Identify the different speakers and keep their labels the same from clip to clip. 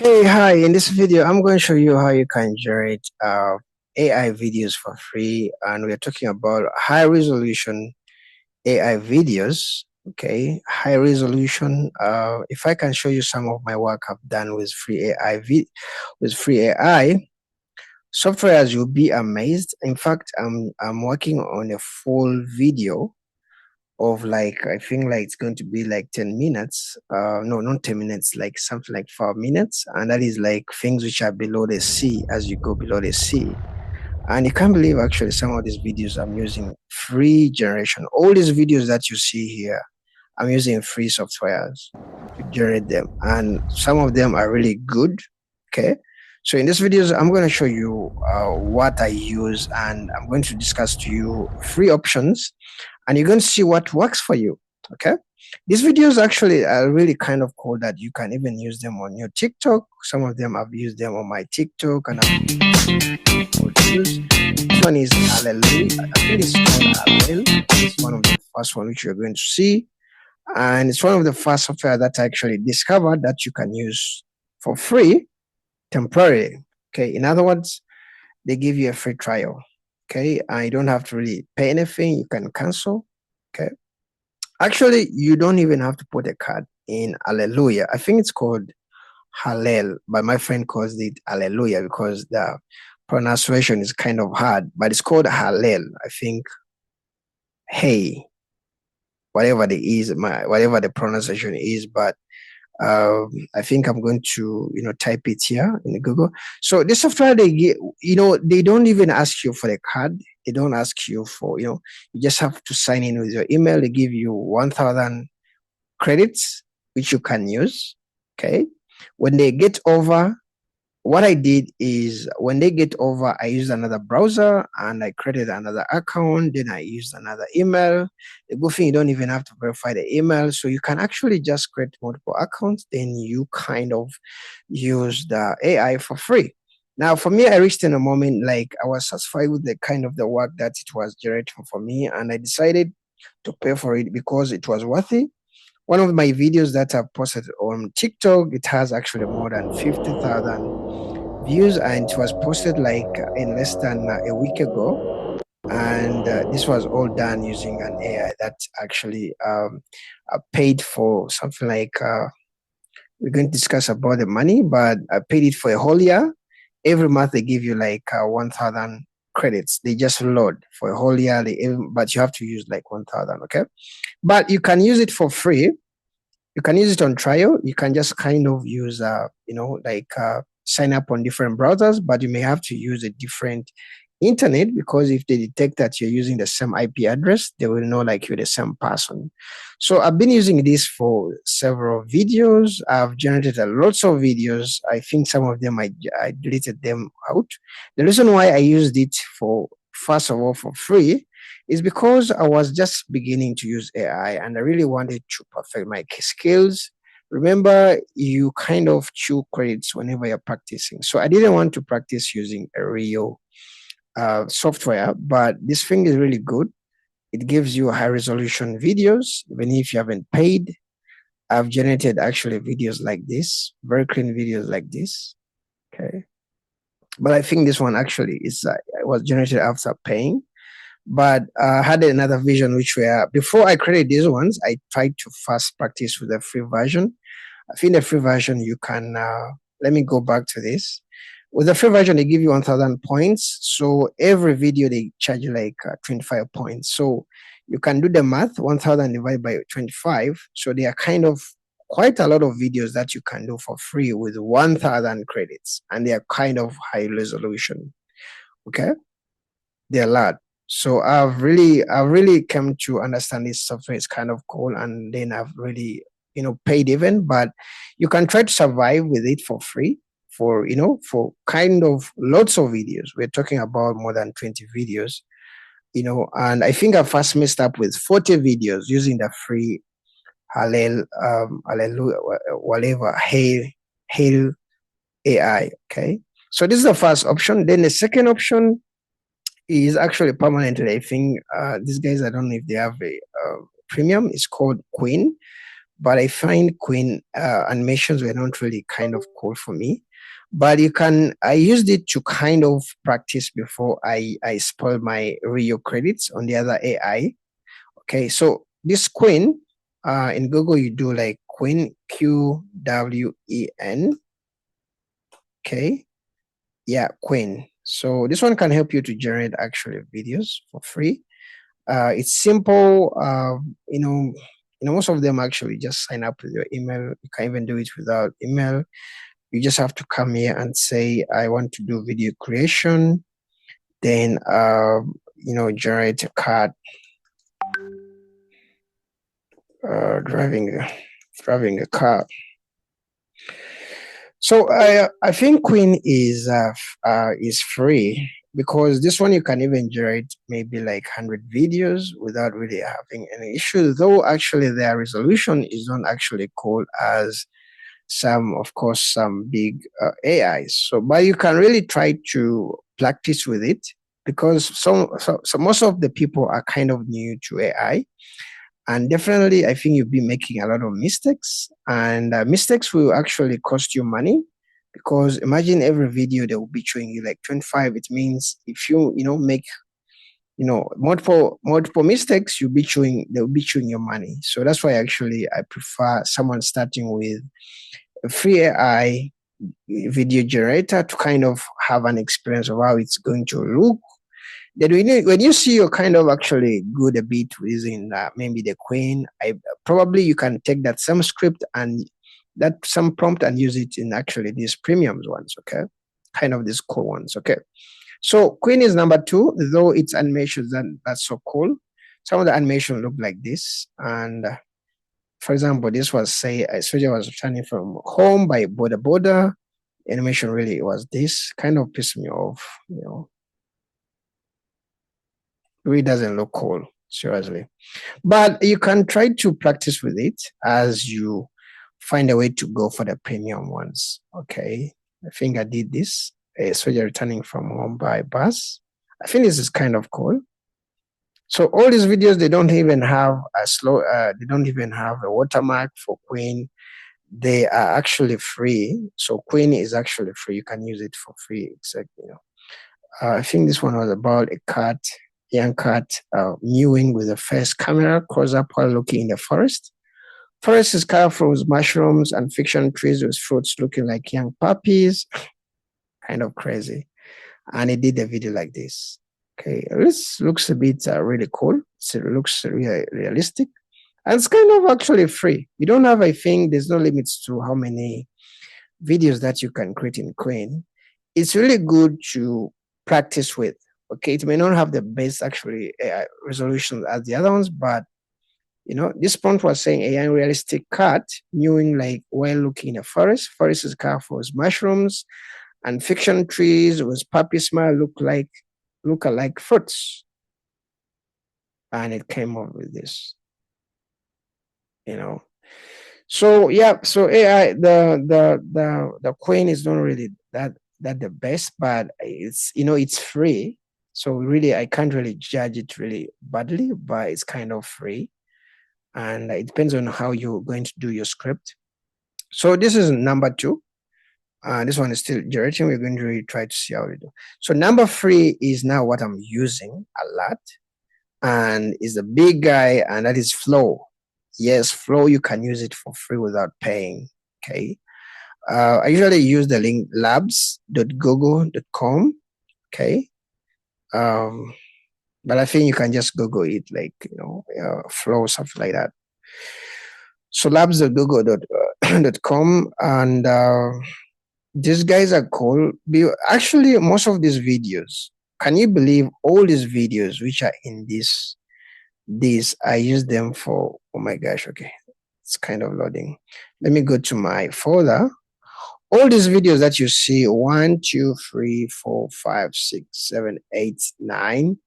Speaker 1: Hey, hi. In this video, I'm going to show you how you can generate AI videos for free. And we're talking about high resolution AI videos. Okay, high resolution. If I can show you some of my work I've done with free AI software, as you'll be amazed. In fact, I'm working on a full video of like, I think like it's going to be like 10 minutes. No, not 10 minutes, like something like 4 minutes. And that is like things which are below the sea as you go below the sea. And you can't believe actually some of these videos I'm using free generation. All these videos that you see here, I'm using free softwares to generate them. And some of them are really good. Okay. So in this videos, I'm going to show you what I use, and I'm going to discuss to you free options, and you're going to see what works for you. Okay. These videos actually are really kind of cool that you can even use them on your TikTok. Some of them I've used them on my TikTok, and this one is Hallelujah. I think it's called Hallel. It's one of the first one which you're going to see. And it's one of the first software that I actually discovered that you can use for free temporarily. Okay. In other words, they give you a free trial. Okay. And you don't have to really pay anything. You can cancel. Okay. Actually, you don't even have to put a card in Hallelujah. I think it's called Hallel, but my friend calls it Hallelujah because the pronunciation is kind of hard, but it's called Hallel. I think, hey, whatever it is, whatever the pronunciation is, but I think I'm going to, type it here in Google. So this software, they get, they don't even ask you for the card. They don't ask you for, you just have to sign in with your email. They give you 1,000 credits, which you can use. Okay. When they get over, what I did is when they get over, I used another browser and I created another account. Then I used another email. The good thing, you don't even have to verify the email. So you can actually just create multiple accounts. Then you kind of use the AI for free. Now, for me, I reached in a moment like I was satisfied with the kind of the work that it was generating for me. And I decided to pay for it because it was worth it. One of my videos that I posted on TikTok, it has actually more than 50,000 views, and it was posted like in less than a week ago. And this was all done using an AI that actually paid for something like, we're going to discuss about the money, but I paid it for a whole year. Every month they give you like 1,000 credits. They just load for a whole year, but you have to use like 1,000. Okay. But you can use it for free. You can use it on trial. You can just kind of use, sign up on different browsers, but you may have to use a different internet because if they detect that you're using the same IP address, they will know like you're the same person. So I've been using this for several videos. I've generated lots of videos. I think some of them I deleted them out. The reason why I used it for, first of all, for free is because I was just beginning to use AI and I really wanted to perfect my skills. Remember, you kind of chew credits whenever you're practicing. So I didn't want to practice using a real software, but this thing is really good. It gives you high resolution videos, even if you haven't paid. I've generated actually videos like this, very clean videos like this. Okay. But I think this one actually is, it was generated after paying. But I had another vision, which were before I created these ones, I tried to first practice with the free version. I think the free version you can, let me go back to this. With the free version, they give you 1,000 points. So every video they charge you like 25 points. So you can do the math, 1,000 divided by 25. So there are kind of quite a lot of videos that you can do for free with 1,000 credits, and they are kind of high resolution. Okay, they're a lot. So I've really come to understand this software is kind of cool, and then I've really paid even, but you can try to survive with it for free for for kind of lots of videos. We're talking about more than 20 videos, and I think I first messed up with 40 videos using the free Hallelujah, whatever, Hail AI. Okay, so this is the first option. Then the second option is actually permanently. I think these guys, I don't know if they have a premium. It's called Queen, but I find Queen animations were not really kind of cool for me. But I used it to kind of practice before I spoil my Rio credits on the other AI. Okay, so this Queen, in Google, you do like Queen, Qwen. Okay, yeah, Queen. So this one can help you to generate actually videos for free. It's simple. Most of them actually just sign up with your email. You can even do it without email. You just have to come here and say, I want to do video creation. Then, generate a card, driving a car. So I think Queen is free, because this one you can even generate maybe like 100 videos without really having any issue. Though actually their resolution is not actually cool as some big AIs. So, but you can really try to practice with it, because so most of the people are kind of new to AI. And definitely, I think you'll be making a lot of mistakes, and mistakes will actually cost you money, because imagine every video they will be showing you like 25. It means if you make multiple mistakes, they'll be showing your money. So that's why actually I prefer someone starting with a free AI video generator to kind of have an experience of how it's going to look. Then when you see you're kind of actually good a bit using maybe the Queen, probably you can take that some script and that some prompt and use it in actually these premiums ones, okay? Kind of these cool ones, okay? So Queen is number 2, though its animations that's so cool. Some of the animation look like this, and for example, this was say a soldier was returning from home by border. Animation really was this kind of pissed me off, really doesn't look cool, seriously. But you can try to practice with it as you find a way to go for the premium ones. Okay, I think I did this. A soldier returning from home by bus. I think this is kind of cool. So all these videos, they don't even have they don't even have a watermark for Queen. They are actually free. So Queen is actually free. You can use it for free. Exactly. I think this one was about a young cat, mewing with the first camera close up while looking in the forest. Forest is colorful with mushrooms and fiction trees with fruits looking like young puppies. Kind of crazy. And he did a video like this. Okay, this looks a bit really cool. It looks really realistic. And it's kind of actually free. You don't have, I think, there's no limits to how many videos that you can create in Queen. It's really good to practice with. Okay, it may not have the best actually resolution as the other ones, but this prompt was saying a unrealistic cat mewing like while looking in a forest. Forest is colorful with mushrooms, and fiction trees with puppy smile look alike fruits. And it came up with this. So yeah, so AI, the Queen is not really that the best, but it's free. So really, I can't really judge it really badly, but it's kind of free, and it depends on how you're going to do your script. So this is number 2. This one is still generating. We're going to really try to see how we do. So number 3 is now what I'm using a lot, and is a big guy, and that is Flow. Yes, Flow, you can use it for free without paying. Okay. I usually use the link labs.google.com. Okay. But I think you can just Google it, like, Flow, something like that. So labs.google.com, and these guys are cool. Actually, most of these videos, can you believe all these videos which are in this, I use them for, oh my gosh, okay, it's kind of loading. Let me go to my folder. All these videos that you see, 1, 2, 3, 4, 5, 6, 7, 8, 9,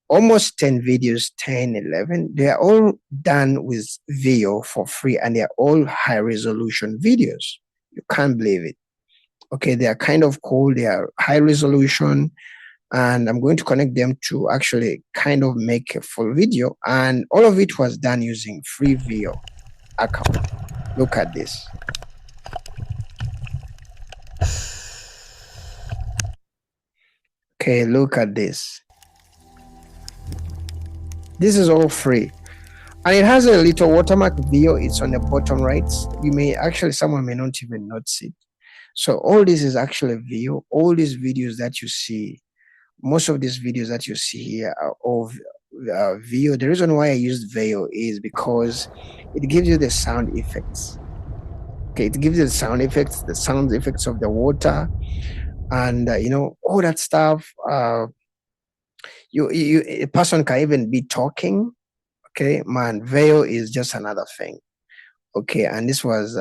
Speaker 1: almost 10 videos, 10, 11, they are all done with Veo for free, and they are all high resolution videos. You can't believe it. Okay, they are kind of cool. They are high resolution, and I'm going to connect them to actually kind of make a full video, and all of it was done using free Veo account. Look at this. Okay, look at this. This is all free. And it has a little watermark video. It's on the bottom right. You may actually, someone may not even notice it. So all this is actually video. All these videos that you see, most of these videos that you see here are all video. The reason why I used video is because it gives you the sound effects. Okay, it gives you the sound effects of the water, and all that stuff. A person can even be talking. Okay, man, veil is just another thing. Okay, and this was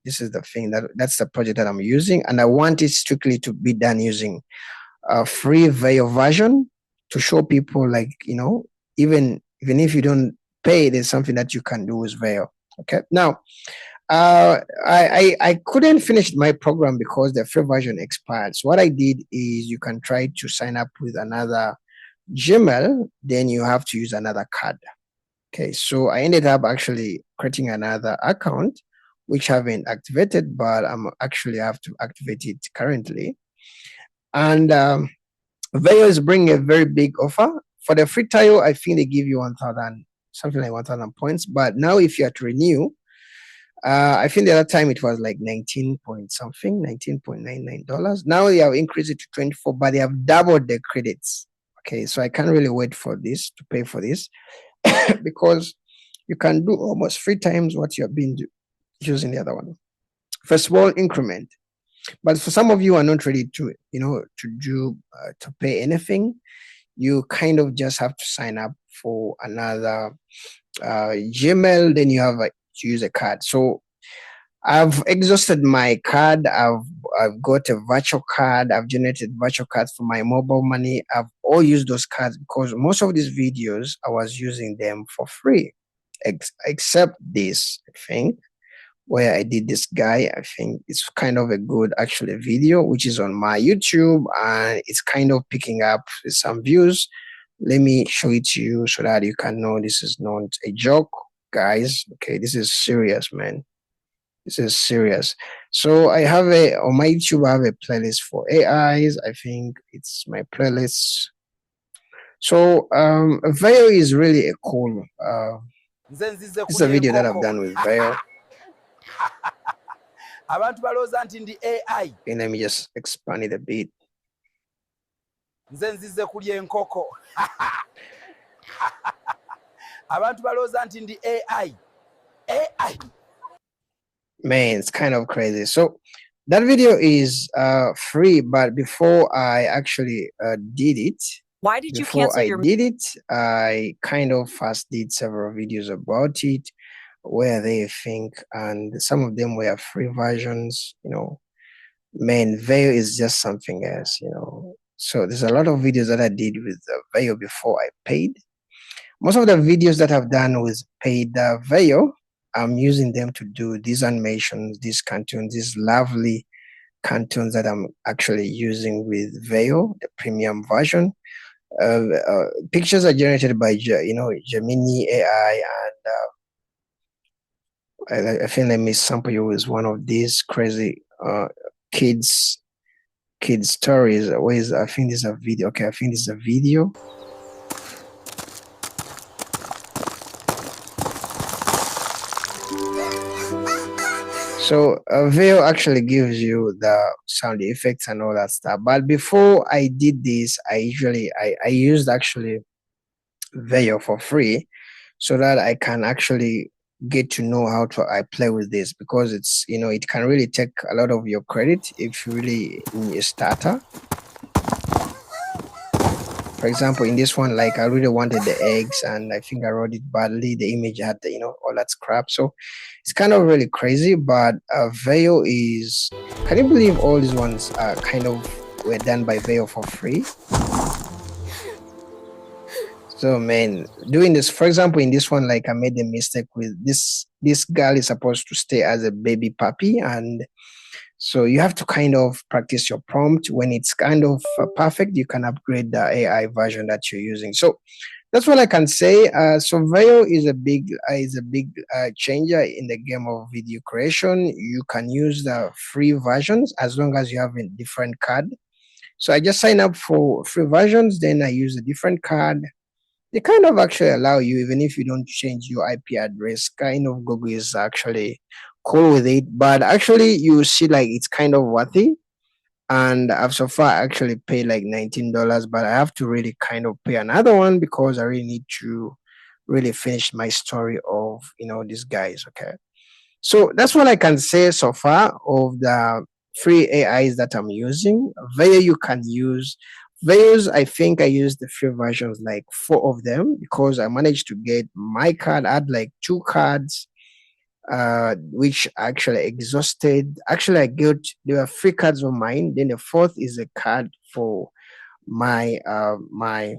Speaker 1: this is the thing that's the project that I'm using, and I want it strictly to be done using a free veil version to show people, like, even if you don't pay, there's something that you can do with veil. Okay, now I couldn't finish my program because the free version expired. So what I did is, you can try to sign up with another Gmail, then you have to use another card. Okay, so I ended up actually creating another account, which I haven't activated, but I'm actually have to activate it currently. And Veyo is bringing a very big offer. For the free trial, I think they give you 1,000, something like 1,000 points. But now if you are to renew, I think the other time it was like 19 point something, $19.99. Now they have increased it to 24, but they have doubled the credits. Okay, so I can't really wait for this, to pay for this, because you can do almost 3 times what you have been using the other one. First of all, increment. But for some of you who are not ready to, to pay anything, you kind of just have to sign up for another Gmail. Then you have to use a card. So I've exhausted my card. I've got a virtual card. I've generated virtual cards for my mobile money. I've all used those cards because most of these videos I was using them for free, except this, I think, where I did this guy. I think it's kind of a good actually video, which is on my YouTube, and it's kind of picking up some views. Let me show it to you so that you can know this is not a joke, guys. Okay, this is serious, man. This is serious. So I have on my YouTube, I have a playlist for AIs. I think it's my playlist. So Veil is really a cool this is a video that I've done with Veil. And let me just expand it a bit. Man, it's kind of crazy. So that video is free, but before I actually did it,
Speaker 2: why did you cancel your?
Speaker 1: I kind of first did several videos about it, where they think, and some of them were free versions. Man, Veil is just something else. So there's a lot of videos that I did with Veil before I paid. Most of the videos that I've done with paid Veil, I'm using them to do these animations, these cartoons, these lovely cartoons that I'm actually using with Veil, the premium version. Pictures are generated by Gemini AI, and I think let me sample you with one of these crazy kids stories. I think this is a video. Okay, I think this is a video. So Veil actually gives you the sound effects and all that stuff. But before I did this, I used actually Veil for free, so that I can actually get to know how to play with this, because it's it can really take a lot of your credit if you really in a starter. For example, in this one, like I really wanted the eggs, and I think I wrote it badly. The image had all that crap. So it's kind of really crazy. But Veil is, can you believe all these ones kind of were done by Veil for free? So man, doing this, for example, in this one, like I made a mistake with this girl is supposed to stay as a baby puppy, and so you have to kind of practice your prompt. When it's kind of perfect, you can upgrade the AI version that you're using. So that's what I can say. So Veil is a big changer in the game of video creation. You can use the free versions as long as you have a different card. So I just sign up for free versions, then I use a different card. They kind of actually allow you, even if you don't change your IP address, kind of Google is actually cool with it. But actually, you see, like it's kind of worthy. And I've so far actually paid like $19, but I have to really kind of pay another one because I really need to really finish my story of these guys. Okay, so that's what I can say so far of the free AIs that I'm using. There you can use Veils. I think I used the free versions, like 4 of them, because I managed to get my card. I had like 2 cards, which actually exhausted. Actually, I got there were 3 cards of mine. Then the fourth is a card for my my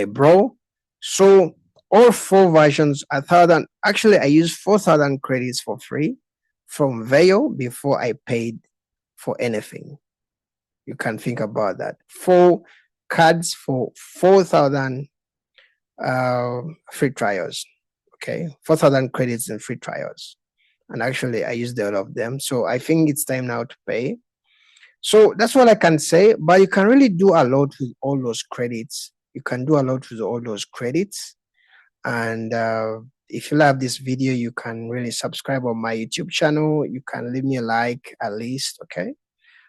Speaker 1: bro. So all 4 versions, 1,000. Actually, I used 4,000 credits for free from Veil before I paid for anything. You can think about that. 4 cards for 4,000 free trials. Okay, 4,000 credits and free trials. And actually, I used all of them. So I think it's time now to pay. So that's what I can say. But you can really do a lot with all those credits. You can do a lot with all those credits. And if you love this video, you can really subscribe on my YouTube channel. You can leave me a like at least. Okay.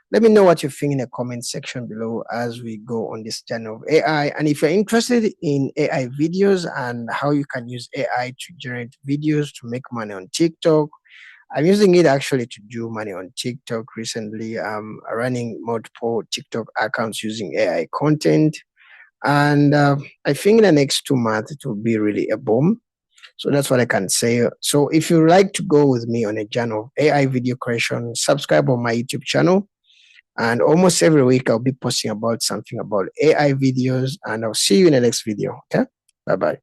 Speaker 1: Let me know what you think in the comment section below as we go on this channel of AI. And if you're interested in AI videos and how you can use AI to generate videos to make money on TikTok, I'm using it actually to do money on TikTok recently. I'm running multiple TikTok accounts using AI content. And I think in the next 2 months, it will be really a boom. So that's what I can say. So if you like to go with me on a journey of AI video creation, subscribe on my YouTube channel. And almost every week, I'll be posting about something about AI videos. And I'll see you in the next video. Okay? Bye-bye.